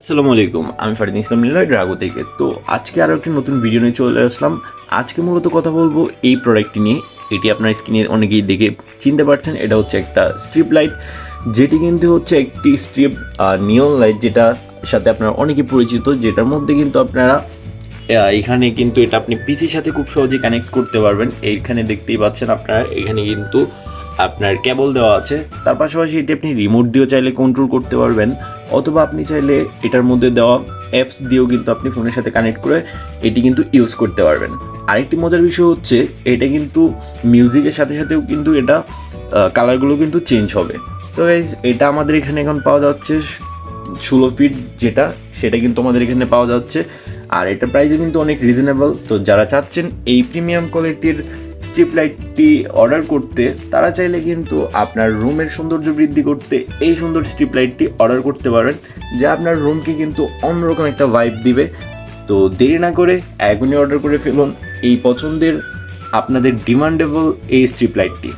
আসসালামু আলাইকুম, আমি ফারদিন ইসলাম নিলয় ড্রাগো থেকে। তো আজকে আরও একটি নতুন ভিডিও নিয়ে চলে আসলাম। আজকে মূলত কথা বলবো এই প্রোডাক্টটি নিয়ে। এটি আপনার স্ক্রিনে অনেকেই দেখে চিনতে পারছেন, এটা হচ্ছে একটা স্ট্রিপ লাইট, যেটি কিন্তু হচ্ছে একটি স্ট্রিপ নিয়ন লাইট, যেটা সাথে আপনারা অনেকে পরিচিত, যেটার মধ্যে কিন্তু আপনারা এখানে কিন্তু এটা আপনি পিসির সাথে খুব সহজেই কানেক্ট করতে পারবেন। এইখানে দেখতেই পাচ্ছেন আপনারা, এখানে কিন্তু আপনার কেবল দেওয়া আছে। তার পাশাপাশি এটি আপনি রিমোট দিয়েও চাইলে কন্ট্রোল করতে পারবেন, অথবা আপনি চাইলে এটার মধ্যে দেওয়া অ্যাপস দিয়েও কিন্তু আপনি ফোনের সাথে কানেক্ট করে এটি কিন্তু ইউজ করতে পারবেন। আরেকটি মজার বিষয় হচ্ছে, এটা কিন্তু মিউজিকের সাথে সাথেও কিন্তু এটা কালারগুলো কিন্তু চেঞ্জ হবে। তো গাইজ, এটা আমাদের এখানে এখন পাওয়া যাচ্ছে 16 ফিট, যেটা সেটা কিন্তু আমাদের এখানে পাওয়া যাচ্ছে। আর এটা প্রাইসও কিন্তু অনেক রিজনেবল। তো যারা চাচ্ছেন এই প্রিমিয়াম কোয়ালিটির স্ট্রিপ লাইটটি অর্ডার করতে, তারা চাইলে কিন্তু আপনার রুমের সৌন্দর্য বৃদ্ধি করতে এই সুন্দর স্ট্রিপ লাইটটি অর্ডার করতে পারেন, যা আপনার রুমকে কিন্তু অন্যরকম একটা ভাইব দিবে। তো দেরি না করে এখনই অর্ডার করে ফেলুন এই পছন্দের আপনাদের ডিমান্ডেবল এই স্ট্রিপ লাইটটি।